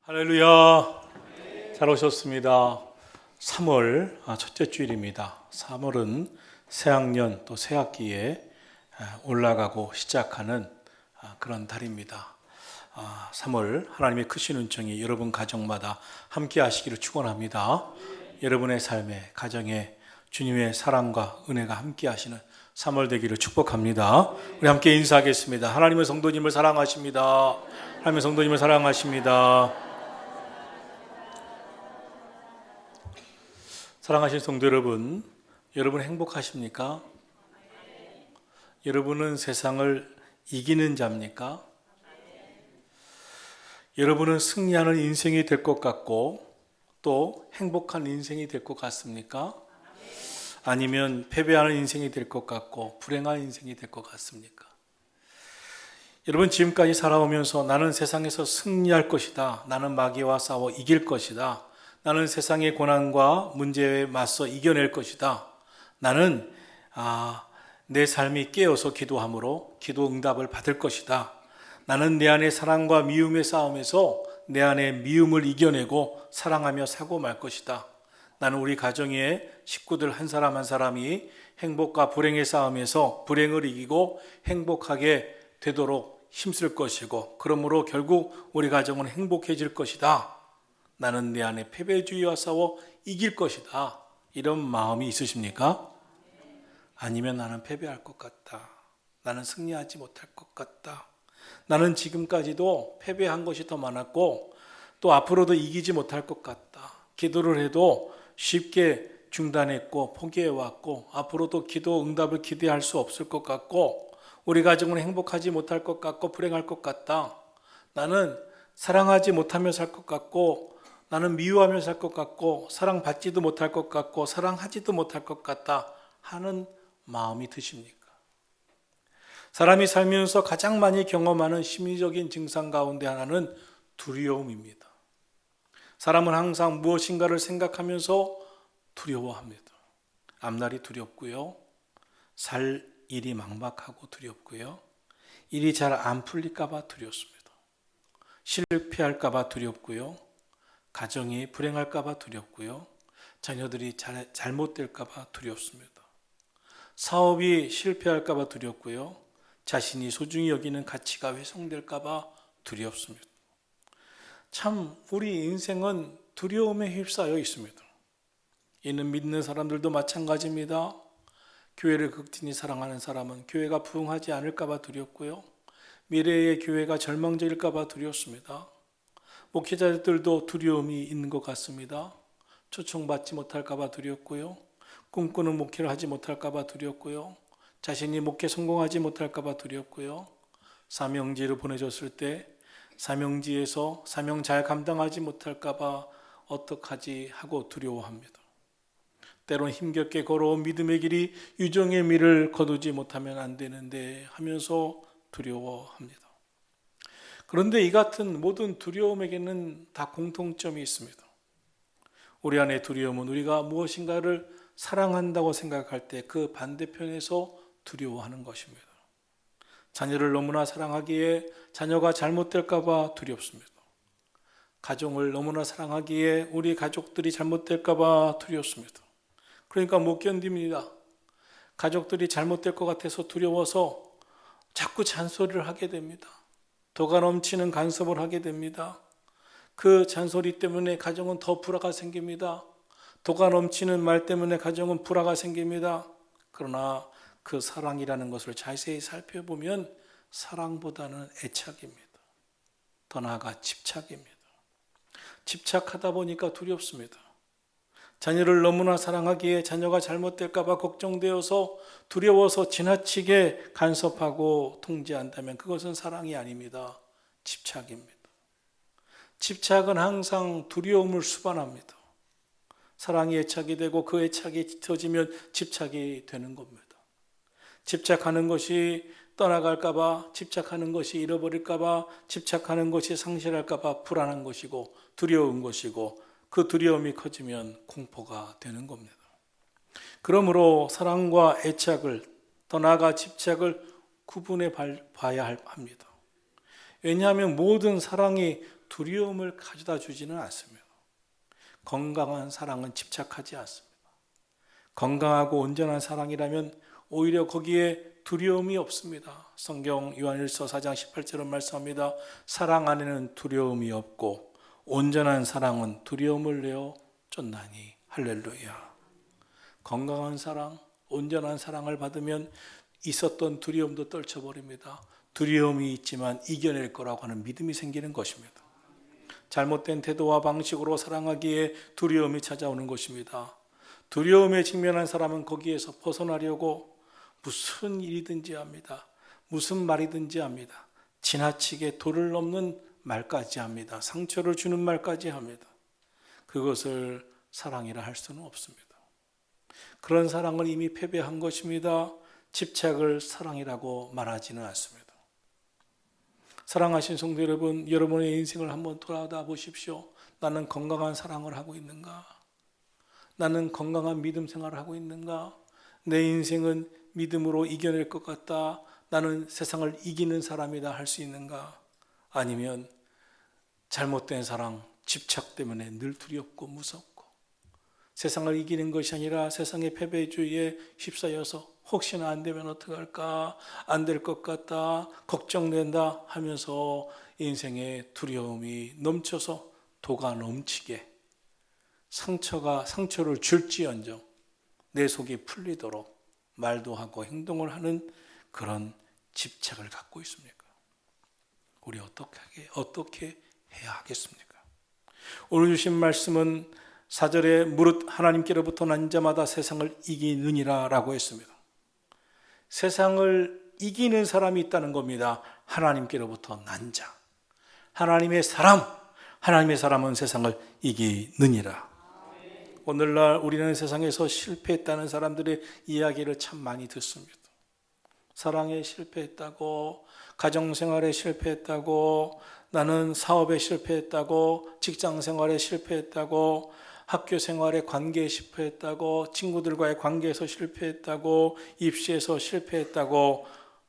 할렐루야. 잘 오셨습니다. 3월 첫째 주일입니다. 3월은 새학년 또 새학기에 올라가고 시작하는 그런 달입니다. 3월 하나님의 크신 은총이 여러분 가정마다 함께 하시기를 축원합니다. 여러분의 삶에 가정에 주님의 사랑과 은혜가 함께 하시는 3월 되기를 축복합니다. 우리 함께 인사하겠습니다. 하나님의 성도님을 사랑하십니다. 하나님의 성도님을 사랑하십니다. 사랑하신 성도 여러분, 여러분 행복하십니까? 여러분은 세상을 이기는 자입니까? 여러분은 승리하는 인생이 될 것 같고 또 행복한 인생이 될 것 같습니까? 아니면 패배하는 인생이 될 것 같고 불행한 인생이 될 것 같습니까? 여러분 지금까지 살아오면서 나는 세상에서 승리할 것이다. 나는 마귀와 싸워 이길 것이다. 나는 세상의 고난과 문제에 맞서 이겨낼 것이다. 나는 내 삶이 깨어서 기도함으로 기도 응답을 받을 것이다. 나는 내 안의 사랑과 미움의 싸움에서 내 안의 미움을 이겨내고 사랑하며 사고 말 것이다. 나는 우리 가정의 식구들 한 사람 한 사람이 행복과 불행의 싸움에서 불행을 이기고 행복하게 되도록 힘쓸 것이고 그러므로 결국 우리 가정은 행복해질 것이다. 나는 내 안에 패배주의와 싸워 이길 것이다. 이런 마음이 있으십니까? 아니면 나는 패배할 것 같다. 나는 승리하지 못할 것 같다. 나는 지금까지도 패배한 것이 더 많았고 또 앞으로도 이기지 못할 것 같다. 기도를 해도 쉽게 중단했고 포기해왔고 앞으로도 기도 응답을 기대할 수 없을 것 같고 우리 가정은 행복하지 못할 것 같고 불행할 것 같다. 나는 사랑하지 못하며 살 것 같고 나는 미워하며 살 것 같고 사랑받지도 못할 것 같고 사랑하지도 못할 것 같다 하는 마음이 드십니까? 사람이 살면서 가장 많이 경험하는 심리적인 증상 가운데 하나는 두려움입니다. 사람은 항상 무엇인가를 생각하면서 두려워합니다. 앞날이 두렵고요. 살 일이 막막하고 두렵고요. 일이 잘 안 풀릴까 봐 두렵습니다. 실패할까 봐 두렵고요. 가정이 불행할까 봐 두렵고요. 자녀들이 잘못될까 봐 두렵습니다. 사업이 실패할까 봐 두렵고요. 자신이 소중히 여기는 가치가 훼손될까 봐 두렵습니다. 참 우리 인생은 두려움에 휩싸여 있습니다. 이는 믿는 사람들도 마찬가지입니다. 교회를 극진히 사랑하는 사람은 교회가 부흥하지 않을까 봐 두렵고요. 미래의 교회가 절망적일까 봐 두렵습니다. 목회자들도 두려움이 있는 것 같습니다. 초청받지 못할까 봐 두렵고요. 꿈꾸는 목회를 하지 못할까 봐 두렵고요. 자신이 목회 성공하지 못할까 봐 두렵고요. 사명지를 보내줬을 때 사명지에서 사명 잘 감당하지 못할까 봐 어떡하지 하고 두려워합니다. 때론 힘겹게 걸어온 믿음의 길이 유정의 미를 거두지 못하면 안 되는데 하면서 두려워합니다. 그런데 이 같은 모든 두려움에게는 다 공통점이 있습니다. 우리 안의 두려움은 우리가 무엇인가를 사랑한다고 생각할 때 그 반대편에서 두려워하는 것입니다. 자녀를 너무나 사랑하기에 자녀가 잘못될까 봐 두렵습니다. 가정을 너무나 사랑하기에 우리 가족들이 잘못될까 봐 두렵습니다. 그러니까 못 견딥니다. 가족들이 잘못될 것 같아서 두려워서 자꾸 잔소리를 하게 됩니다. 도가 넘치는 간섭을 하게 됩니다. 그 잔소리 때문에 가정은 더 불화가 생깁니다. 도가 넘치는 말 때문에 가정은 불화가 생깁니다. 그러나 그 사랑이라는 것을 자세히 살펴보면 사랑보다는 애착입니다. 더 나아가 집착입니다. 집착하다 보니까 두렵습니다. 자녀를 너무나 사랑하기에 자녀가 잘못될까 봐 걱정되어서 두려워서 지나치게 간섭하고 통제한다면 그것은 사랑이 아닙니다. 집착입니다. 집착은 항상 두려움을 수반합니다. 사랑이 애착이 되고 그 애착이 짙어지면 집착이 되는 겁니다. 집착하는 것이 떠나갈까 봐, 집착하는 것이 잃어버릴까 봐, 집착하는 것이 상실할까 봐 불안한 것이고 두려운 것이고 그 두려움이 커지면 공포가 되는 겁니다. 그러므로 사랑과 애착을 더 나아가 집착을 구분해 봐야 합니다. 왜냐하면 모든 사랑이 두려움을 가져다 주지는 않습니다. 건강한 사랑은 집착하지 않습니다. 건강하고 온전한 사랑이라면 오히려 거기에 두려움이 없습니다. 성경 요한일서 4장 18절은 말씀합니다. 사랑 안에는 두려움이 없고 온전한 사랑은 두려움을 내어 쫓나니. 할렐루야. 건강한 사랑, 온전한 사랑을 받으면 있었던 두려움도 떨쳐버립니다. 두려움이 있지만 이겨낼 거라고 하는 믿음이 생기는 것입니다. 잘못된 태도와 방식으로 사랑하기에 두려움이 찾아오는 것입니다. 두려움에 직면한 사람은 거기에서 벗어나려고 무슨 일이든지 합니다. 무슨 말이든지 합니다. 지나치게 도를 넘는 말까지 합니다. 상처를 주는 말까지 합니다. 그것을 사랑이라 할 수는 없습니다. 그런 사랑은 이미 패배한 것입니다. 집착을 사랑이라고 말하지는 않습니다. 사랑하신 성도 여러분, 여러분의 인생을 한번 돌아다 보십시오. 나는 건강한 사랑을 하고 있는가? 나는 건강한 믿음 생활을 하고 있는가? 내 인생은 믿음으로 이겨낼 것 같다. 나는 세상을 이기는 사람이다 할 수 있는가? 아니면 잘못된 사랑, 집착 때문에 늘 두렵고 무섭고 세상을 이기는 것이 아니라 세상의 패배주의에 휩싸여서 혹시나 안 되면 어떡할까? 안 될 것 같다. 걱정된다 하면서 인생의 두려움이 넘쳐서 도가 넘치게 상처를 줄지언정 내 속이 풀리도록 말도 하고 행동을 하는 그런 집착을 갖고 있습니까? 우리 어떻게 해야 하겠습니까? 오늘 주신 말씀은 4절에 무릇 하나님께로부터 난 자마다 세상을 이기느니라 라고 했습니다. 세상을 이기는 사람이 있다는 겁니다. 하나님께로부터 난 자. 하나님의 사람은 세상을 이기느니라. 오늘날 우리는 세상에서 실패했다는 사람들의 이야기를 참 많이 듣습니다. 사랑에 실패했다고, 가정생활에 실패했다고, 나는 사업에 실패했다고, 직장생활에 실패했다고, 학교생활에 관계에 실패했다고, 친구들과의 관계에서 실패했다고, 입시에서 실패했다고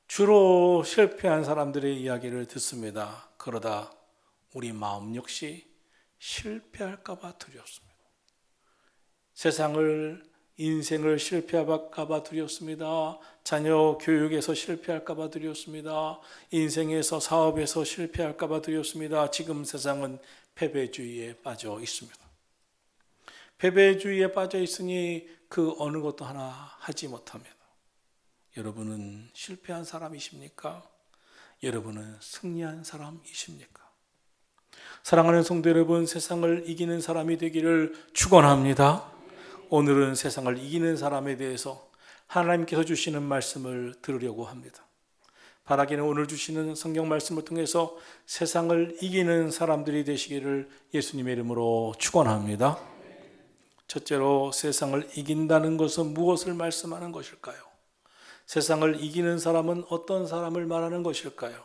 주로 실패한 사람들의 이야기를 듣습니다. 그러다 우리 마음 역시 실패할까 봐 두렵습니다. 인생을 실패할까 봐 두렵습니다. 자녀 교육에서 실패할까 봐 두렵습니다. 인생에서 사업에서 실패할까 봐 두렵습니다. 지금 세상은 패배주의에 빠져 있습니다. 패배주의에 빠져 있으니 그 어느 것도 하나 하지 못합니다. 여러분은 실패한 사람이십니까? 여러분은 승리한 사람이십니까? 사랑하는 성도 여러분, 세상을 이기는 사람이 되기를 축원합니다. 오늘은 세상을 이기는 사람에 대해서 하나님께서 주시는 말씀을 들으려고 합니다. 바라기는 오늘 주시는 성경 말씀을 통해서 세상을 이기는 사람들이 되시기를 예수님의 이름으로 축원합니다. 첫째로 세상을 이긴다는 것은 무엇을 말씀하는 것일까요? 세상을 이기는 사람은 어떤 사람을 말하는 것일까요?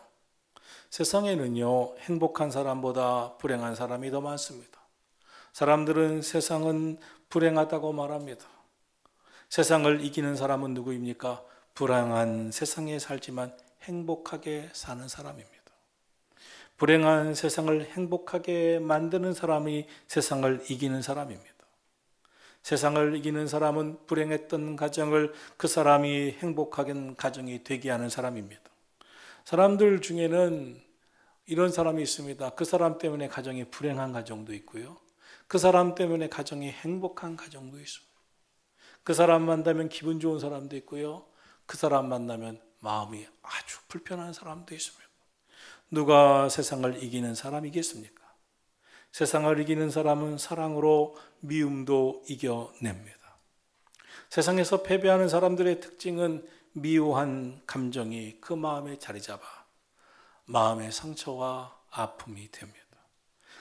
세상에는요, 행복한 사람보다 불행한 사람이 더 많습니다. 사람들은 세상은 불행하다고 말합니다. 세상을 이기는 사람은 누구입니까? 불행한 세상에 살지만 행복하게 사는 사람입니다. 불행한 세상을 행복하게 만드는 사람이 세상을 이기는 사람입니다. 세상을 이기는 사람은 불행했던 가정을 그 사람이 행복한 가정이 되게 하는 사람입니다. 사람들 중에는 이런 사람이 있습니다. 그 사람 때문에 가정이 불행한 가정도 있고요. 그 사람 때문에 가정이 행복한 가정도 있습니다. 그 사람 만나면 기분 좋은 사람도 있고요. 그 사람 만나면 마음이 아주 불편한 사람도 있습니다. 누가 세상을 이기는 사람이겠습니까? 세상을 이기는 사람은 사랑으로 미움도 이겨냅니다. 세상에서 패배하는 사람들의 특징은 미워한 감정이 그 마음에 자리 잡아 마음의 상처와 아픔이 됩니다.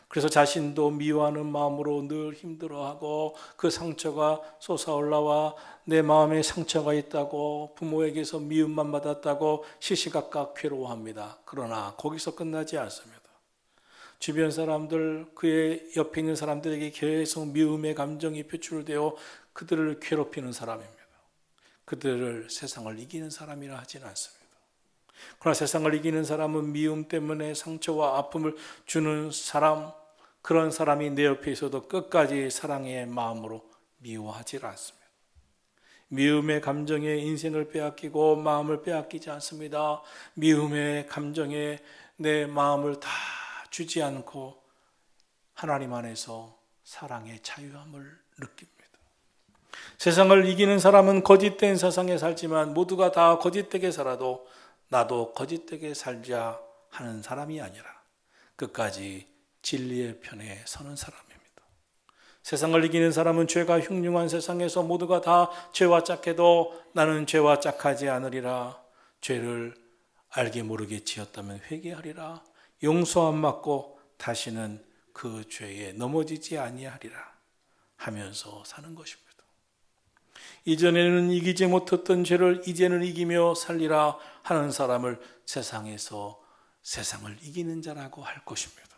그래서 자신도 미워하는 마음으로 늘 힘들어하고 그 상처가 솟아올라와 내 마음에 상처가 있다고 부모에게서 미움만 받았다고 시시각각 괴로워합니다. 그러나 거기서 끝나지 않습니다. 주변 사람들, 그의 옆에 있는 사람들에게 계속 미움의 감정이 표출되어 그들을 괴롭히는 사람입니다. 그들을 세상을 이기는 사람이라 하지는 않습니다. 그러나 세상을 이기는 사람은 미움 때문에 상처와 아픔을 주는 사람, 그런 사람이 내 옆에 있어도 끝까지 사랑의 마음으로 미워하지 않습니다. 미움의 감정에 인생을 빼앗기고 마음을 빼앗기지 않습니다. 미움의 감정에 내 마음을 다 주지 않고 하나님 안에서 사랑의 자유함을 느낍니다. 세상을 이기는 사람은 거짓된 세상에 살지만 모두가 다 거짓되게 살아도 나도 거짓되게 살자 하는 사람이 아니라 끝까지 진리의 편에 서는 사람입니다. 세상을 이기는 사람은 죄가 흉흉한 세상에서 모두가 다 죄와 짝해도 나는 죄와 짝하지 않으리라. 죄를 알게 모르게 지었다면 회개하리라. 용서함 받고 다시는 그 죄에 넘어지지 아니하리라 하면서 사는 것입니다. 이전에는 이기지 못했던 죄를 이제는 이기며 살리라 하는 사람을 세상에서 세상을 이기는 자라고 할 것입니다.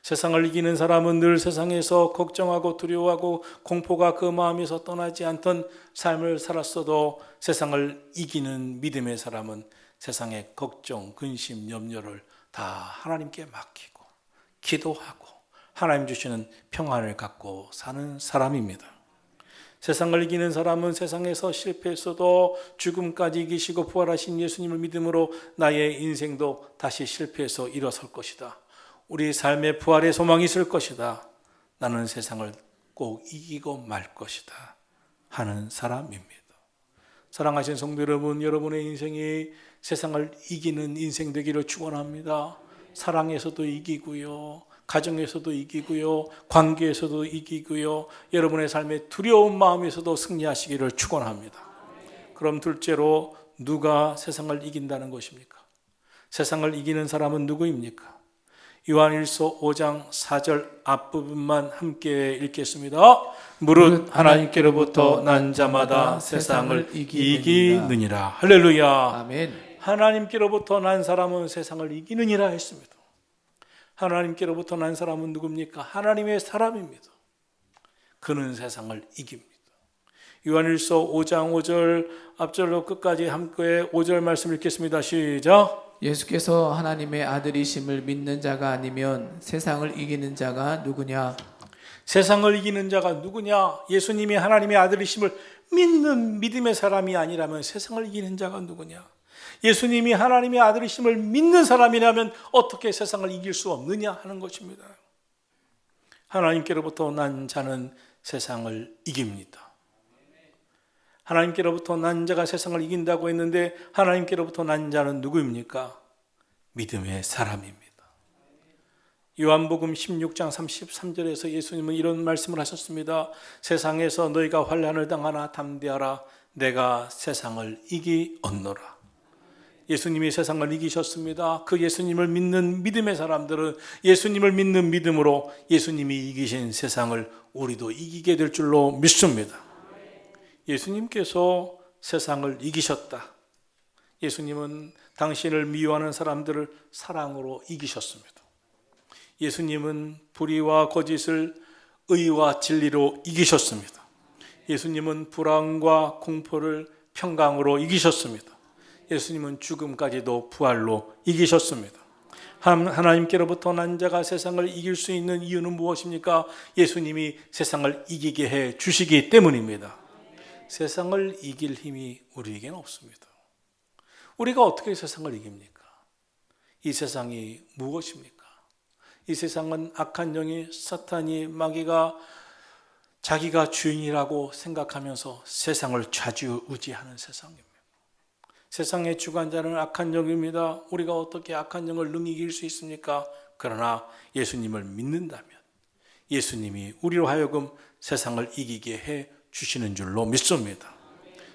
세상을 이기는 사람은 늘 세상에서 걱정하고 두려워하고 공포가 그 마음에서 떠나지 않던 삶을 살았어도 세상을 이기는 믿음의 사람은 세상의 걱정, 근심, 염려를 다 하나님께 맡기고 기도하고 하나님 주시는 평안을 갖고 사는 사람입니다. 세상을 이기는 사람은 세상에서 실패했어도 죽음까지 이기시고 부활하신 예수님을 믿음으로 나의 인생도 다시 실패해서 일어설 것이다. 우리 삶의 부활의 소망이 있을 것이다. 나는 세상을 꼭 이기고 말 것이다 하는 사람입니다. 사랑하신 성도 여러분, 여러분의 인생이 세상을 이기는 인생 되기를 축원합니다. 사랑에서도 이기고요, 가정에서도 이기고요, 관계에서도 이기고요, 여러분의 삶의 두려운 마음에서도 승리하시기를 축원합니다. 그럼 둘째로 누가 세상을 이긴다는 것입니까? 세상을 이기는 사람은 누구입니까? 요한일서 5장 4절 앞부분만 함께 읽겠습니다. 무릇 하나님께로부터 난 자마다 세상을 이기느니라. 할렐루야. 아멘. 하나님께로부터 난 사람은 세상을 이기느니라 했습니다. 하나님께로부터 난 사람은 누굽니까? 하나님의 사람입니다. 그는 세상을 이깁니다. 요한일서 5장 5절 앞절로 끝까지 함께 5절 말씀 읽겠습니다. 시작. 예수께서 하나님의 아들이심을 믿는 자가 아니면 세상을 이기는 자가 누구냐? 세상을 이기는 자가 누구냐? 예수님이 하나님의 아들이심을 믿는 믿음의 사람이 아니라면 세상을 이기는 자가 누구냐? 예수님이 하나님의 아들이심을 믿는 사람이라면 어떻게 세상을 이길 수 없느냐 하는 것입니다. 하나님께로부터 난 자는 세상을 이깁니다. 하나님께로부터 난 자가 세상을 이긴다고 했는데 하나님께로부터 난 자는 누구입니까? 믿음의 사람입니다. 요한복음 16장 33절에서 예수님은 이런 말씀을 하셨습니다. 세상에서 너희가 환난을 당하나 담대하라. 내가 세상을 이기었노라. 예수님이 세상을 이기셨습니다. 그 예수님을 믿는 믿음의 사람들은 예수님을 믿는 믿음으로 예수님이 이기신 세상을 우리도 이기게 될 줄로 믿습니다. 예수님께서 세상을 이기셨다. 예수님은 당신을 미워하는 사람들을 사랑으로 이기셨습니다. 예수님은 불의와 거짓을 의와 진리로 이기셨습니다. 예수님은 불안과 공포를 평강으로 이기셨습니다. 예수님은 죽음까지도 부활로 이기셨습니다. 하나님께로부터 난 자가 세상을 이길 수 있는 이유는 무엇입니까? 예수님이 세상을 이기게 해 주시기 때문입니다. 세상을 이길 힘이 우리에게는 없습니다. 우리가 어떻게 세상을 이깁니까? 이 세상이 무엇입니까? 이 세상은 악한 영이 사탄이 마귀가 자기가 주인이라고 생각하면서 세상을 좌지우지하는 세상입니다. 세상의 주관자는 악한 영입니다. 우리가 어떻게 악한 영을 능히 이길 수 있습니까? 그러나 예수님을 믿는다면 예수님이 우리로 하여금 세상을 이기게 해 주시는 줄로 믿습니다.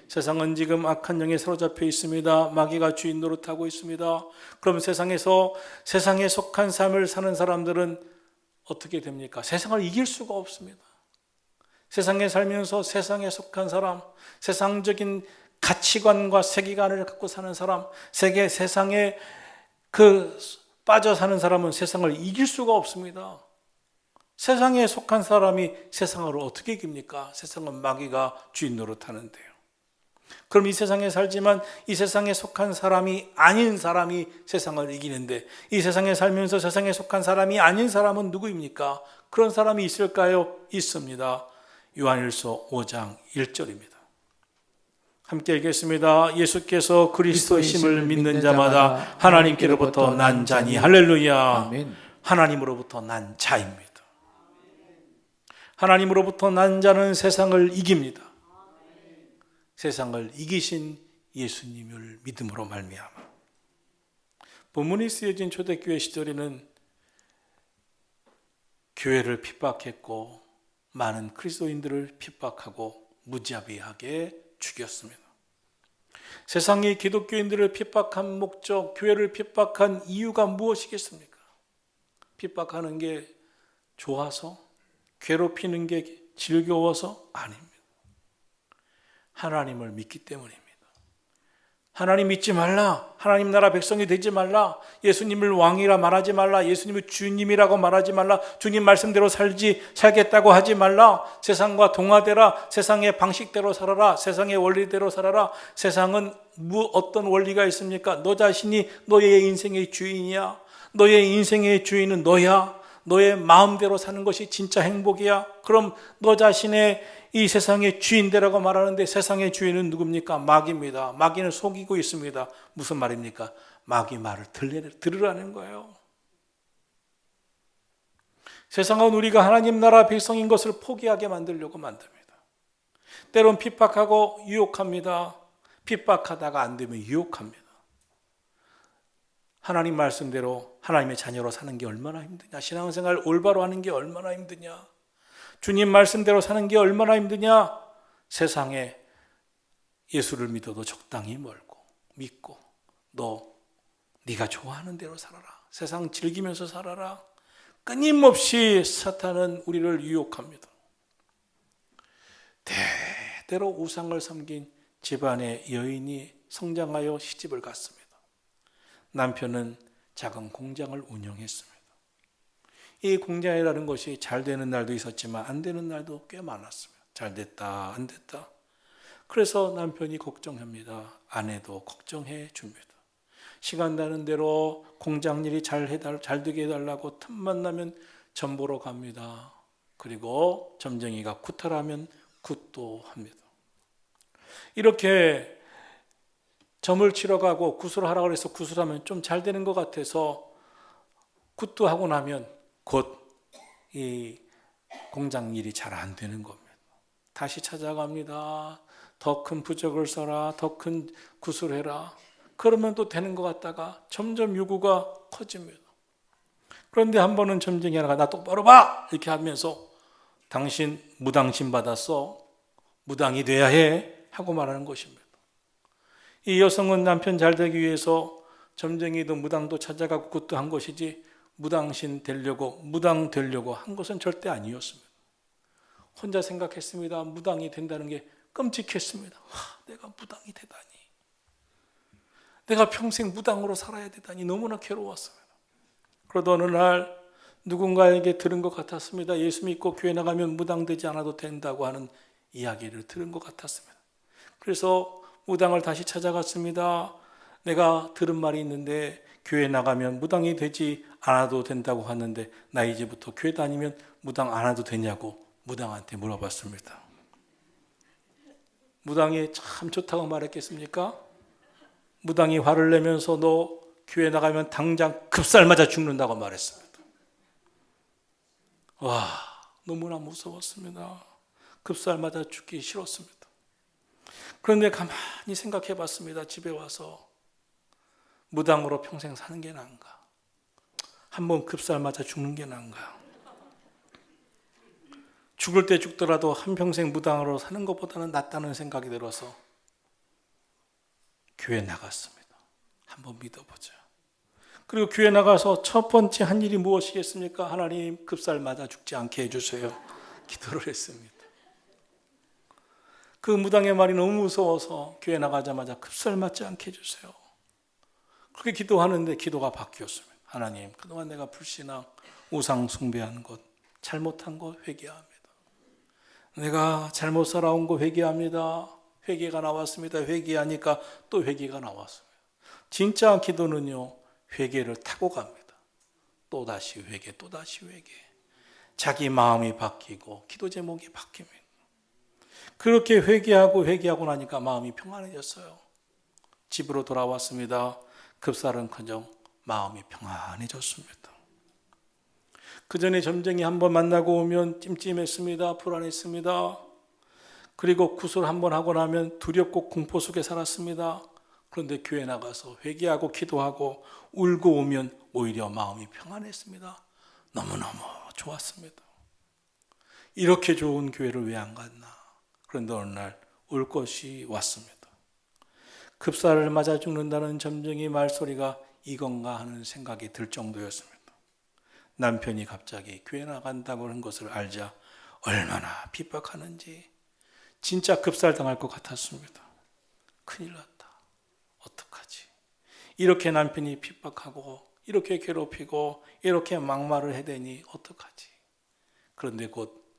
세상은 지금 악한 영에 사로잡혀 있습니다. 마귀가 주인 노릇하고 있습니다. 그럼 세상에서 세상에 속한 삶을 사는 사람들은 어떻게 됩니까? 세상을 이길 수가 없습니다. 세상에 살면서 세상에 속한 사람, 세상적인 가치관과 세계관을 갖고 사는 사람, 세상에 빠져 사는 사람은 세상을 이길 수가 없습니다. 세상에 속한 사람이 세상을 어떻게 이깁니까? 세상은 마귀가 주인 노릇하는데요. 그럼 이 세상에 살지만 이 세상에 속한 사람이 아닌 사람이 세상을 이기는데, 이 세상에 살면서 세상에 속한 사람이 아닌 사람은 누구입니까? 그런 사람이 있을까요? 있습니다. 요한일서 5장 1절입니다. 함께 읽겠습니다. 예수께서 그리스도이심을 믿는 자마다 하나님께로부터 난 자니. 할렐루야. 아멘. 하나님으로부터 난 자입니다. 하나님으로부터 난 자는 세상을 이깁니다. 세상을 이기신 예수님을 믿음으로 말미암아. 본문이 쓰여진 초대교회 시절에는 교회를 핍박했고 많은 그리스도인들을 핍박하고 무자비하게 죽였습니다. 세상의 기독교인들을 핍박한 목적, 교회를 핍박한 이유가 무엇이겠습니까? 핍박하는 게 좋아서? 괴롭히는 게 즐거워서? 아닙니다. 하나님을 믿기 때문입니다. 하나님 믿지 말라, 하나님 나라 백성이 되지 말라, 예수님을 왕이라 말하지 말라, 예수님을 주님이라고 말하지 말라, 주님 말씀대로 살겠다고 하지 말라, 세상과 동화되라, 세상의 방식대로 살아라, 세상의 원리대로 살아라. 세상은 어떤 원리가 있습니까? 너 자신이 너의 인생의 주인이야. 너의 인생의 주인은 너야. 너의 마음대로 사는 것이 진짜 행복이야. 그럼 너 자신의 이 세상의 주인되라고 말하는데, 세상의 주인은 누굽니까? 마귀입니다. 마귀는 속이고 있습니다. 무슨 말입니까? 마귀 말을 들으라는 거예요. 세상은 우리가 하나님 나라 백성인 것을 포기하게 만들려고 만듭니다. 때론 핍박하고 유혹합니다. 핍박하다가 안 되면 유혹합니다. 하나님 말씀대로 하나님의 자녀로 사는 게 얼마나 힘드냐, 신앙생활 올바로 하는 게 얼마나 힘드냐, 주님 말씀대로 사는 게 얼마나 힘드냐. 세상에 예수를 믿어도 적당히 믿고 네가 좋아하는 대로 살아라, 세상 즐기면서 살아라. 끊임없이 사탄은 우리를 유혹합니다. 대대로 우상을 섬긴 집안의 여인이 성장하여 시집을 갔습니다. 남편은 작은 공장을 운영했습니다. 이 공장이라는 것이 잘 되는 날도 있었지만 안 되는 날도 꽤 많았습니다. 잘 됐다, 안 됐다. 그래서 남편이 걱정합니다. 아내도 걱정해 줍니다. 시간 나는 대로 공장 일이 잘 되게 해달라고 틈만 나면 점 보러 갑니다. 그리고 점쟁이가 굿하라면 굿도 합니다. 이렇게 점을 치러 가고 굿을 하라고 해서 굿을 하면 좀 잘 되는 것 같아서 굿도 하고 나면 곧 이 공장 일이 잘 안 되는 겁니다. 다시 찾아갑니다. 더 큰 부적을 써라, 더 큰 굿을 해라. 그러면 또 되는 것 같다가 점점 요구가 커집니다. 그런데 한 번은 점쟁이 하나가 나 똑바로 봐! 이렇게 하면서 당신 무당신 받았어, 무당이 돼야 해 하고 말하는 것입니다. 이 여성은 남편 잘 되기 위해서 점쟁이도 무당도 찾아가고 굿도 한 것이지, 무당신 되려고, 무당 되려고 한 것은 절대 아니었습니다. 혼자 생각했습니다. 무당이 된다는 게 끔찍했습니다. 내가 무당이 되다니, 내가 평생 무당으로 살아야 되다니 너무나 괴로웠습니다. 그러다 어느 날 누군가에게 들은 것 같았습니다. 예수 믿고 교회 나가면 무당 되지 않아도 된다고 하는 이야기를 들은 것 같았습니다. 그래서 무당을 다시 찾아갔습니다. 내가 들은 말이 있는데 교회 나가면 무당이 되지 않아도 된다고 하는데 나 이제부터 교회 다니면 무당 안 해도 되냐고 무당한테 물어봤습니다. 무당이 참 좋다고 말했겠습니까? 무당이 화를 내면서 너 교회 나가면 당장 급살 맞아 죽는다고 말했습니다. 와, 너무나 무서웠습니다. 급살 맞아 죽기 싫었습니다. 그런데 가만히 생각해 봤습니다. 집에 와서 무당으로 평생 사는 게 나은가? 한번 급살 맞아 죽는 게 나은가? 죽을 때 죽더라도 한평생 무당으로 사는 것보다는 낫다는 생각이 들어서 교회 나갔습니다. 한번 믿어보자. 그리고 교회 나가서 첫 번째 한 일이 무엇이겠습니까? 하나님, 급살 맞아 죽지 않게 해주세요. 기도를 했습니다. 그 무당의 말이 너무 무서워서 교회 나가자마자 급살 맞지 않게 해주세요. 그렇게 기도하는데 기도가 바뀌었습니다. 하나님, 그동안 내가 불신앙, 우상 숭배한 것, 잘못한 것 회개합니다. 내가 잘못 살아온 거 회개합니다. 회개가 나왔습니다. 회개하니까 또 회개가 나왔습니다. 진짜 기도는요, 회개를 타고 갑니다. 또다시 회개, 또다시 회개. 자기 마음이 바뀌고 기도 제목이 바뀝니다. 그렇게 회개하고 나니까 마음이 평안해졌어요. 집으로 돌아왔습니다. 급살은커녕 마음이 평안해졌습니다. 그 전에 점쟁이 한번 만나고 오면 찜찜했습니다. 불안했습니다. 그리고 구술 한번 하고 나면 두렵고 공포 속에 살았습니다. 그런데 교회 나가서 회개하고 기도하고 울고 오면 오히려 마음이 평안했습니다. 너무너무 좋았습니다. 이렇게 좋은 교회를 왜 안 갔나? 그런데 어느 날 울 것이 왔습니다. 급사를 맞아 죽는다는 점쟁이 말소리가 이건가 하는 생각이 들 정도였습니다. 남편이 갑자기 교회 나간다고 하는 것을 알자 얼마나 핍박하는지 진짜 급살당할 것 같았습니다. 큰일 났다. 어떡하지? 이렇게 남편이 핍박하고 이렇게 괴롭히고 이렇게 막말을 해대니 어떡하지? 그런데 곧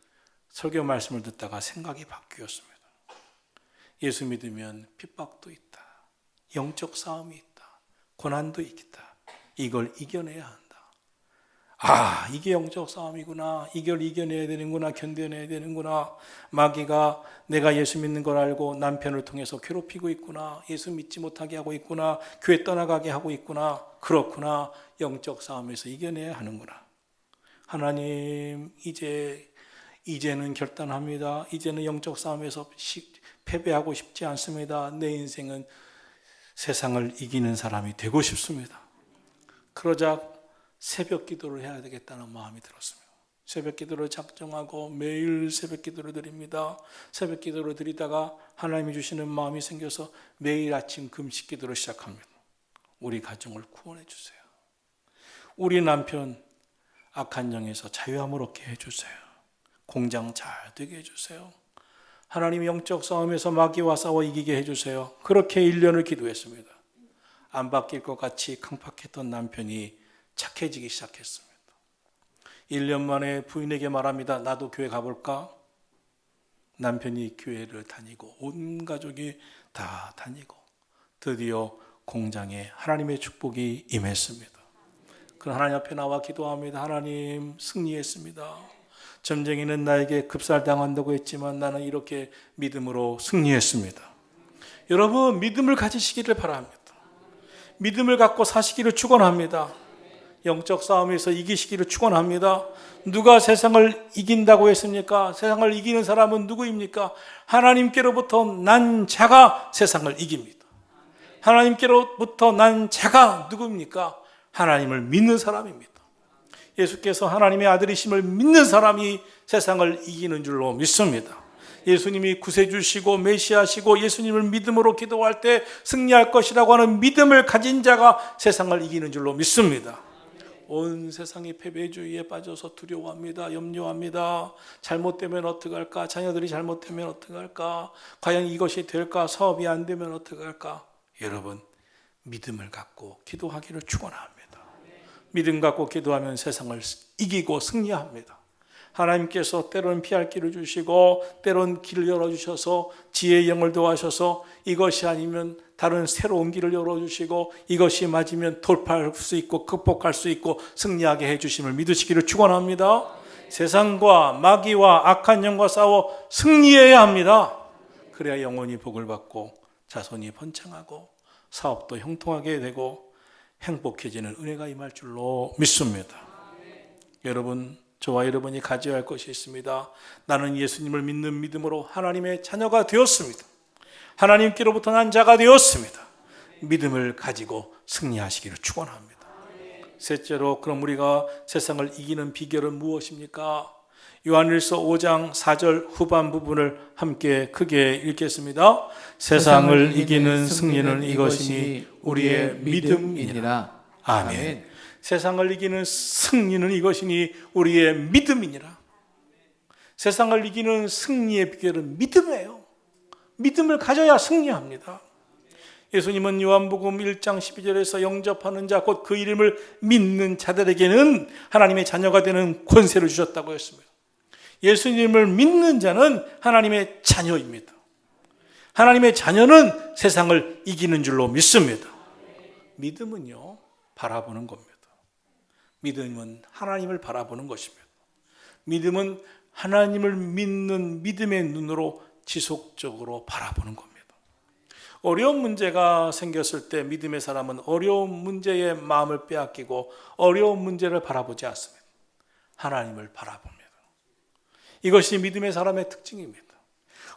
설교 말씀을 듣다가 생각이 바뀌었습니다. 예수 믿으면 핍박도 있다. 영적 싸움이 있다. 고난도 있다. 이걸 이겨내야 한다. 아, 이게 영적 싸움이구나. 이걸 이겨내야 되는구나. 견뎌내야 되는구나. 마귀가 내가 예수 믿는 걸 알고 남편을 통해서 괴롭히고 있구나. 예수 믿지 못하게 하고 있구나. 교회 떠나가게 하고 있구나. 그렇구나. 영적 싸움에서 이겨내야 하는구나. 하나님, 이제는 결단합니다. 이제는 영적 싸움에서 패배하고 싶지 않습니다. 내 인생은 세상을 이기는 사람이 되고 싶습니다. 그러자 새벽 기도를 해야 되겠다는 마음이 들었습니다. 새벽 기도를 작정하고 매일 새벽 기도를 드립니다. 새벽 기도를 드리다가 하나님이 주시는 마음이 생겨서 매일 아침 금식 기도를 시작합니다. 우리 가정을 구원해 주세요. 우리 남편 악한 영에서 자유함을 얻게 해주세요. 공장 잘 되게 해주세요. 하나님 영적 싸움에서 마귀와 싸워 이기게 해주세요. 그렇게 1년을 기도했습니다. 안 바뀔 것 같이 강팍했던 남편이 착해지기 시작했습니다. 1년 만에 부인에게 말합니다. 나도 교회 가볼까? 남편이 교회를 다니고 온 가족이 다 다니고 드디어 공장에 하나님의 축복이 임했습니다. 그 하나님 앞에 나와 기도합니다. 하나님, 승리했습니다. 점쟁이는 나에게 급살당한다고 했지만 나는 이렇게 믿음으로 승리했습니다. 여러분, 믿음을 가지시기를 바랍니다. 믿음을 갖고 사시기를 축원합니다. 영적 싸움에서 이기시기를 축원합니다. 누가 세상을 이긴다고 했습니까? 세상을 이기는 사람은 누구입니까? 하나님께로부터 난 자가 세상을 이깁니다. 하나님께로부터 난 자가 누구입니까? 하나님을 믿는 사람입니다. 예수께서 하나님의 아들이심을 믿는 사람이 세상을 이기는 줄로 믿습니다. 예수님이 구세주시고 메시아시고 예수님을 믿음으로 기도할 때 승리할 것이라고 하는 믿음을 가진 자가 세상을 이기는 줄로 믿습니다. 온 세상이 패배주의에 빠져서 두려워합니다. 염려합니다. 잘못되면 어떡할까? 자녀들이 잘못되면 어떡할까? 과연 이것이 될까? 사업이 안 되면 어떡할까? 여러분, 믿음을 갖고 기도하기를 축원합니다. 믿음 갖고 기도하면 세상을 이기고 승리합니다. 하나님께서 때로는 피할 길을 주시고 때로는 길을 열어주셔서 지혜의 영을 도와셔서 이것이 아니면 다른 새로운 길을 열어주시고 이것이 맞으면 돌파할 수 있고 극복할 수 있고 승리하게 해주심을 믿으시기를 축원합니다. 세상과 마귀와 악한 영과 싸워 승리해야 합니다. 그래야 영원히 복을 받고 자손이 번창하고 사업도 형통하게 되고 행복해지는 은혜가 임할 줄로 믿습니다. 여러분, 저와 여러분이 가져야 할 것이 있습니다. 나는 예수님을 믿는 믿음으로 하나님의 자녀가 되었습니다. 하나님께로부터 난 자가 되었습니다. 믿음을 가지고 승리하시기를 축원합니다. 셋째로, 그럼 우리가 세상을 이기는 비결은 무엇입니까? 요한일서 5장 4절 후반 부분을 함께 크게 읽겠습니다. 세상을 이기는 승리는 이것이니 우리의 믿음이니라. 아멘. 세상을 이기는 승리는 이것이니 우리의 믿음이니라. 세상을 이기는 승리의 비결은 믿음이에요. 믿음을 가져야 승리합니다. 예수님은 요한복음 1장 12절에서 영접하는 자, 곧 그 이름을 믿는 자들에게는 하나님의 자녀가 되는 권세를 주셨다고 했습니다. 예수님을 믿는 자는 하나님의 자녀입니다. 하나님의 자녀는 세상을 이기는 줄로 믿습니다. 믿음은요, 바라보는 겁니다. 믿음은 하나님을 바라보는 것입니다. 믿음은 하나님을 믿는 믿음의 눈으로 지속적으로 바라보는 겁니다. 어려운 문제가 생겼을 때 믿음의 사람은 어려운 문제에 마음을 빼앗기고 어려운 문제를 바라보지 않습니다. 하나님을 바라봅니다. 이것이 믿음의 사람의 특징입니다.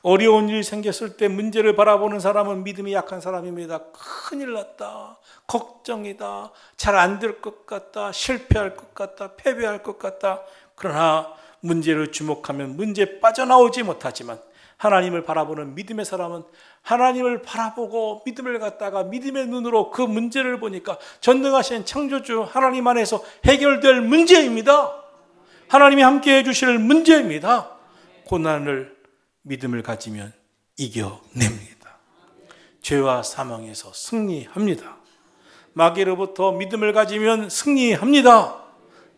어려운 일이 생겼을 때 문제를 바라보는 사람은 믿음이 약한 사람입니다. 큰일 났다, 걱정이다, 잘 안 될 것 같다, 실패할 것 같다, 패배할 것 같다. 그러나 문제를 주목하면 문제에 빠져나오지 못하지만 하나님을 바라보는 믿음의 사람은 하나님을 바라보고 믿음을 갖다가 믿음의 눈으로 그 문제를 보니까 전능하신 창조주 하나님 안에서 해결될 문제입니다. 하나님이 함께 해주실 문제입니다. 고난을 믿음을 가지면 이겨냅니다. 죄와 사망에서 승리합니다. 마귀로부터 믿음을 가지면 승리합니다.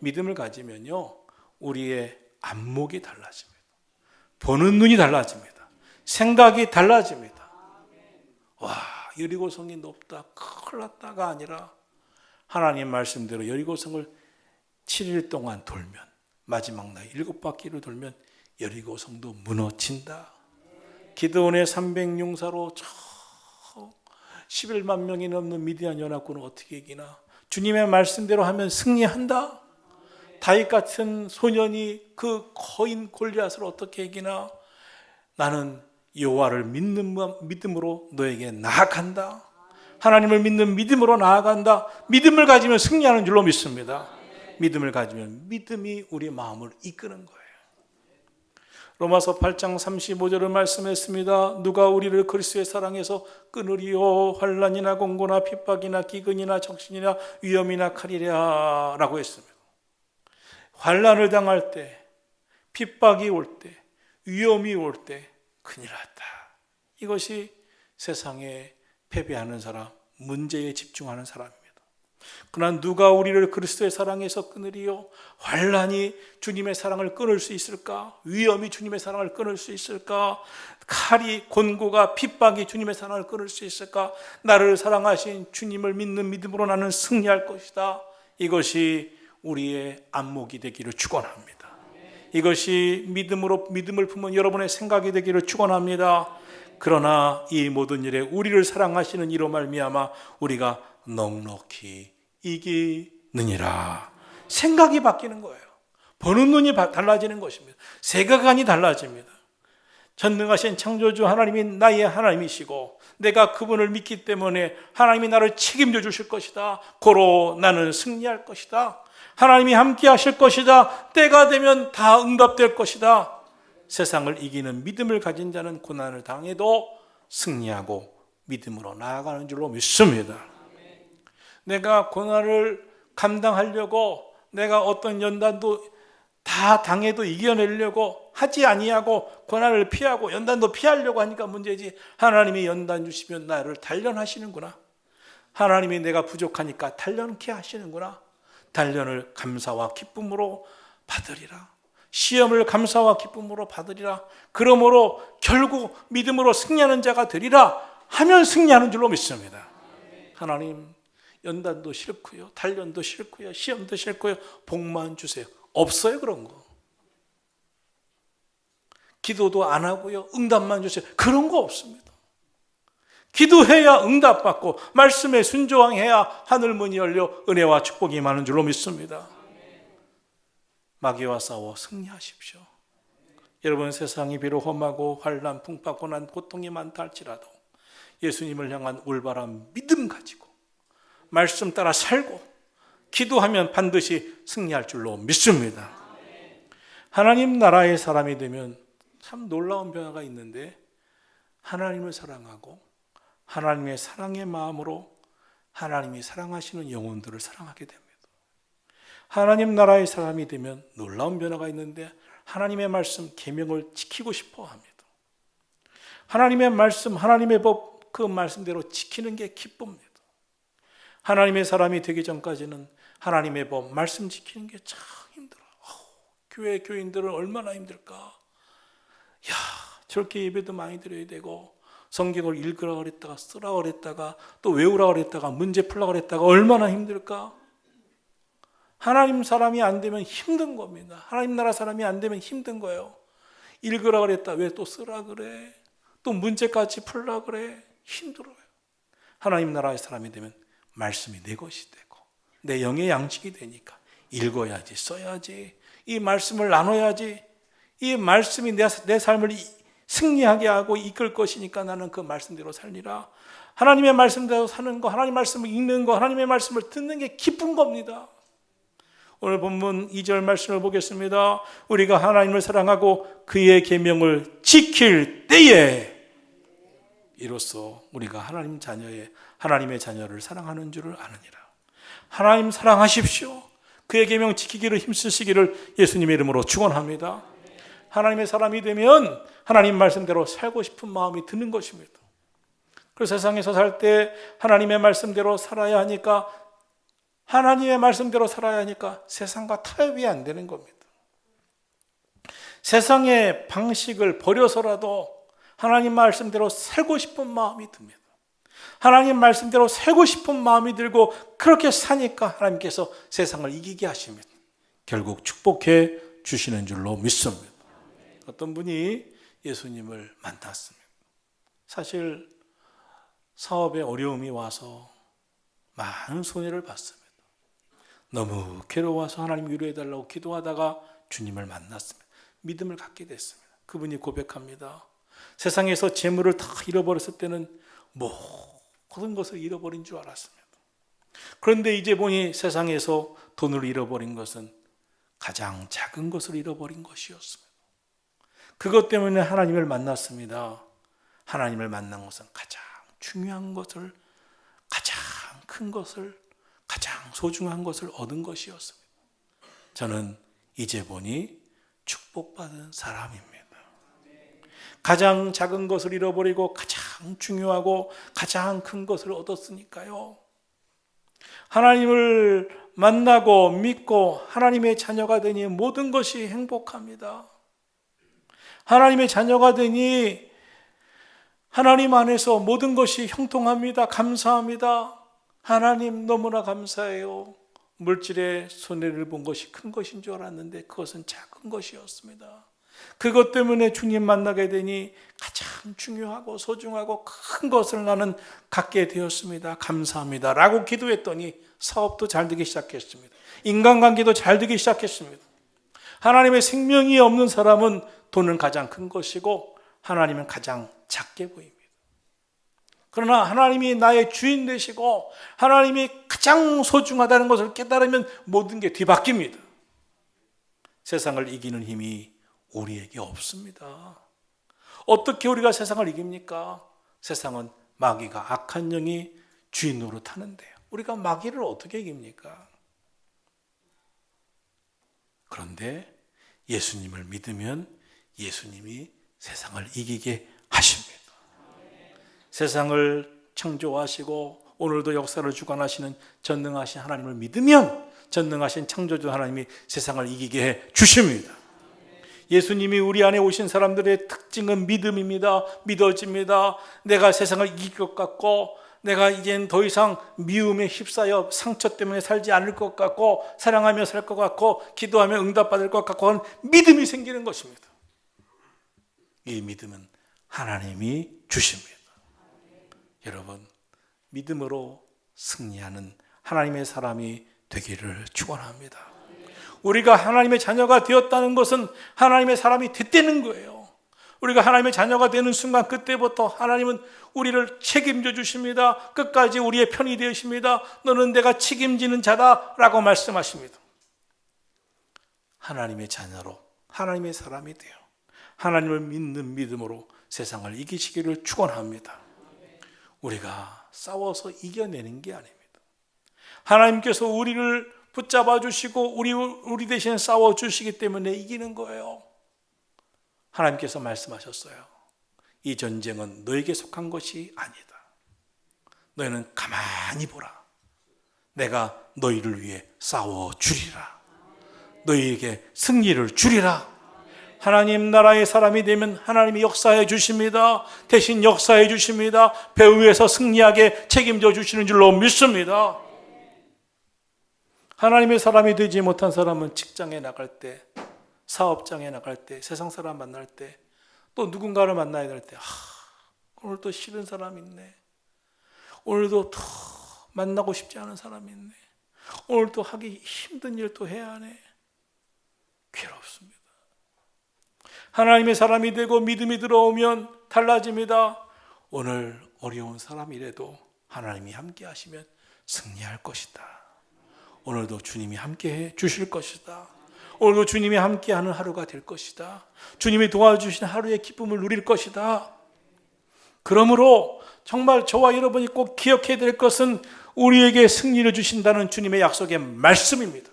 믿음을 가지면요, 우리의 안목이 달라집니다. 보는 눈이 달라집니다. 생각이 달라집니다. 와, 여리고성이 높다, 큰일 났다가 아니라 하나님 말씀대로 여리고성을 7일 동안 돌면, 마지막 날 7바퀴를 돌면 여리고성도 무너진다. 기드온의 300용사로 11만 명이 넘는 미디안 연합군을 어떻게 이기나? 주님의 말씀대로 하면 승리한다. 다윗 같은 소년이 그 거인 골리앗을 어떻게 이기나? 나는 여호와를 믿는 믿음으로 너에게 나아간다. 하나님을 믿는 믿음으로 나아간다. 믿음을 가지면 승리하는 줄로 믿습니다. 믿음을 가지면 믿음이 우리 마음을 이끄는 거예요. 로마서 8장 35절을 말씀했습니다. 누가 우리를 그리스도의 사랑에서 끊으리요? 환난이나 공고나 핍박이나 기근이나 적신이나 위험이나 칼이랴 라고 했습니다. 환난을 당할 때, 핍박이 올 때, 위험이 올 때 큰일 났다. 이것이 세상에 패배하는 사람, 문제에 집중하는 사람입니다. 그러나 누가 우리를 그리스도의 사랑에서 끊으리요? 환난이 주님의 사랑을 끊을 수 있을까? 위험이 주님의 사랑을 끊을 수 있을까? 칼이, 곤고가, 핍박이 주님의 사랑을 끊을 수 있을까? 나를 사랑하신 주님을 믿는 믿음으로 나는 승리할 것이다. 이것이 우리의 안목이 되기를 축원합니다. 이것이 믿음을 품은 여러분의 생각이 되기를 축원합니다. 그러나 이 모든 일에 우리를 사랑하시는 이로 말미암아 우리가 넉넉히 이기느니라. 생각이 바뀌는 거예요. 보는 눈이 달라지는 것입니다. 세계관이 달라집니다. 전능하신 창조주 하나님이 나의 하나님이시고 내가 그분을 믿기 때문에 하나님이 나를 책임져 주실 것이다. 고로 나는 승리할 것이다. 하나님이 함께 하실 것이다. 때가 되면 다 응답될 것이다. 세상을 이기는 믿음을 가진 자는 고난을 당해도 승리하고 믿음으로 나아가는 줄로 믿습니다. 내가 고난을 감당하려고 내가 어떤 연단도 다 당해도 이겨내려고 하지 아니하고 고난을 피하고 연단도 피하려고 하니까 문제지. 하나님이 연단 주시면 나를 단련하시는구나. 하나님이 내가 부족하니까 단련케 하시는구나. 단련을 감사와 기쁨으로 받으리라. 시험을 감사와 기쁨으로 받으리라. 그러므로 결국 믿음으로 승리하는 자가 되리라 하면 승리하는 줄로 믿습니다. 하나님, 연단도 싫고요, 단련도 싫고요, 시험도 싫고요, 복만 주세요. 없어요 그런 거. 기도도 안 하고요, 응답만 주세요. 그런 거 없습니다. 기도해야 응답받고 말씀에 순종해야 하늘문이 열려 은혜와 축복이 많은 줄로 믿습니다. 마귀와 싸워 승리하십시오. 여러분, 세상이 비록 험하고 환난, 풍파, 고난, 고통이 많다 할지라도 예수님을 향한 올바른 믿음 가지고 말씀 따라 살고 기도하면 반드시 승리할 줄로 믿습니다. 하나님 나라의 사람이 되면 참 놀라운 변화가 있는데, 하나님을 사랑하고 하나님의 사랑의 마음으로 하나님이 사랑하시는 영혼들을 사랑하게 됩니다. 하나님 나라의 사람이 되면 놀라운 변화가 있는데, 하나님의 말씀, 계명을 지키고 싶어 합니다. 하나님의 말씀, 하나님의 법, 그 말씀대로 지키는 게 기쁩니다. 하나님의 사람이 되기 전까지는 하나님의 법, 말씀 지키는 게 참 힘들어요. 교회 교인들은 얼마나 힘들까. 저렇게 예배도 많이 드려야 되고 성경을 읽으라 그랬다가 쓰라 그랬다가 또 외우라 그랬다가 문제 풀라 그랬다가 얼마나 힘들까? 하나님 사람이 안 되면 힘든 겁니다. 하나님 나라 사람이 안 되면 힘든 거예요. 읽으라 그랬다 왜 또 쓰라 그래? 또 문제까지 풀라 그래? 힘들어요. 하나님 나라의 사람이 되면 말씀이 내 것이 되고 내 영의 양식이 되니까 읽어야지, 써야지, 이 말씀을 나눠야지, 이 말씀이 내 삶을 승리하게 하고 이끌 것이니까 나는 그 말씀대로 살리라. 하나님의 말씀대로 사는 거, 하나님 말씀을 읽는 거, 하나님의 말씀을 듣는 게 기쁜 겁니다. 오늘 본문 2절 말씀을 보겠습니다. 우리가 하나님을 사랑하고 그의 계명을 지킬 때에 이로써 우리가 하나님의 자녀를 사랑하는 줄을 아느니라. 하나님 사랑하십시오. 그의 계명 지키기를 힘쓰시기를 예수님의 이름으로 축원합니다. 하나님의 사람이 되면 하나님 말씀대로 살고 싶은 마음이 드는 것입니다. 그래서 세상에서 살 때 하나님의 말씀대로 살아야 하니까 세상과 타협이 안 되는 겁니다. 세상의 방식을 버려서라도 하나님 말씀대로 살고 싶은 마음이 듭니다. 하나님 말씀대로 살고 싶은 마음이 들고 그렇게 사니까 하나님께서 세상을 이기게 하십니다. 결국 축복해 주시는 줄로 믿습니다. 어떤 분이 예수님을 만났습니다. 사실 사업에 어려움이 와서 많은 손해를 봤습니다. 너무 괴로워서 하나님 위로해달라고 기도하다가 주님을 만났습니다. 믿음을 갖게 됐습니다. 그분이 고백합니다. 세상에서 재물을 다 잃어버렸을 때는 모든 것을 잃어버린 줄 알았습니다. 그런데 이제 보니 세상에서 돈을 잃어버린 것은 가장 작은 것을 잃어버린 것이었습니다. 그것 때문에 하나님을 만났습니다. 하나님을 만난 것은 가장 중요한 것을, 가장 큰 것을, 가장 소중한 것을 얻은 것이었습니다. 저는 이제 보니 축복받은 사람입니다. 가장 작은 것을 잃어버리고 가장 중요하고 가장 큰 것을 얻었으니까요. 하나님을 만나고 믿고 하나님의 자녀가 되니 모든 것이 행복합니다. 하나님의 자녀가 되니 하나님 안에서 모든 것이 형통합니다. 감사합니다. 하나님 너무나 감사해요. 물질의 손해를 본 것이 큰 것인 줄 알았는데 그것은 작은 것이었습니다. 그것 때문에 주님 만나게 되니 가장 중요하고 소중하고 큰 것을 나는 갖게 되었습니다. 감사합니다. 라고 기도했더니 사업도 잘 되기 시작했습니다. 인간관계도 잘 되기 시작했습니다. 하나님의 생명이 없는 사람은 돈은 가장 큰 것이고 하나님은 가장 작게 보입니다. 그러나 하나님이 나의 주인 되시고 하나님이 가장 소중하다는 것을 깨달으면 모든 게 뒤바뀝니다. 세상을 이기는 힘이 우리에게 없습니다. 어떻게 우리가 세상을 이깁니까? 세상은 마귀가 악한 영이 주인 노릇하는데요. 우리가 마귀를 어떻게 이깁니까? 그런데 예수님을 믿으면 예수님이 세상을 이기게 하십니다. 세상을 창조하시고 오늘도 역사를 주관하시는 전능하신 하나님을 믿으면 전능하신 창조주 하나님이 세상을 이기게 해 주십니다. 예수님이 우리 안에 오신 사람들의 특징은 믿음입니다. 믿어집니다. 내가 세상을 이길 것 같고 내가 이젠 더 이상 미움에 휩싸여 상처 때문에 살지 않을 것 같고 사랑하며 살 것 같고 기도하며 응답받을 것 같고 하는 믿음이 생기는 것입니다. 이 믿음은 하나님이 주십니다. 여러분, 믿음으로 승리하는 하나님의 사람이 되기를 축원합니다. 우리가 하나님의 자녀가 되었다는 것은 하나님의 사람이 됐다는 거예요. 우리가 하나님의 자녀가 되는 순간 그때부터 하나님은 우리를 책임져 주십니다. 끝까지 우리의 편이 되십니다. 너는 내가 책임지는 자다라고 말씀하십니다. 하나님의 자녀로 하나님의 사람이 되어 하나님을 믿는 믿음으로 세상을 이기시기를 축원합니다. 우리가 싸워서 이겨내는 게 아닙니다. 하나님께서 우리를 붙잡아 주시고 우리 대신 싸워 주시기 때문에 이기는 거예요. 하나님께서 말씀하셨어요. 이 전쟁은 너에게 속한 것이 아니다. 너희는 가만히 보라. 내가 너희를 위해 싸워 주리라. 너희에게 승리를 주리라. 하나님 나라의 사람이 되면 하나님이 역사해 주십니다. 대신 역사해 주십니다. 배후에서 승리하게 책임져 주시는 줄로 믿습니다. 하나님의 사람이 되지 못한 사람은 직장에 나갈 때, 사업장에 나갈 때, 세상 사람 만날 때, 또 누군가를 만나야 될 때, 오늘 또 싫은 사람 있네. 오늘도 또 만나고 싶지 않은 사람이 있네. 오늘 또 하기 힘든 일 또 해야 하네. 괴롭습니다. 하나님의 사람이 되고 믿음이 들어오면 달라집니다. 오늘 어려운 사람이라도 하나님이 함께 하시면 승리할 것이다. 오늘도 주님이 함께 해 주실 것이다. 오늘도 주님이 함께하는 하루가 될 것이다. 주님이 도와주신 하루의 기쁨을 누릴 것이다. 그러므로 정말 저와 여러분이 꼭 기억해야 될 것은 우리에게 승리를 주신다는 주님의 약속의 말씀입니다.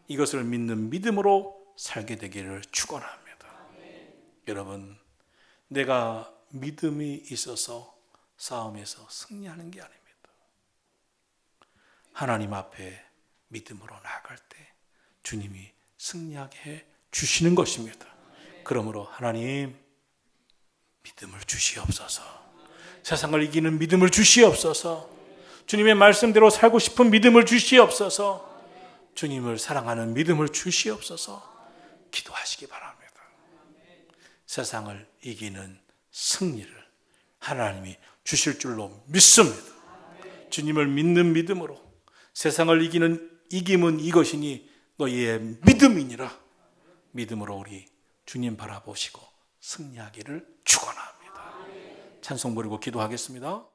이것을 믿는 믿음으로 살게 되기를 축원합니다. 여러분, 내가 믿음이 있어서 싸움에서 승리하는 게 아닙니다. 하나님 앞에 믿음으로 나아갈 때 주님이 승리하게 해 주시는 것입니다. 그러므로 하나님, 믿음을 주시옵소서. 세상을 이기는 믿음을 주시옵소서. 주님의 말씀대로 살고 싶은 믿음을 주시옵소서. 주님을 사랑하는 믿음을 주시옵소서. 기도하시기 바랍니다. 세상을 이기는 승리를 하나님이 주실 줄로 믿습니다. 주님을 믿는 믿음으로 세상을 이기는 이김은 이것이니 너희의 믿음이니라. 믿음으로 우리 주님 바라보시고 승리하기를 축원합니다. 찬송 부르고 기도하겠습니다.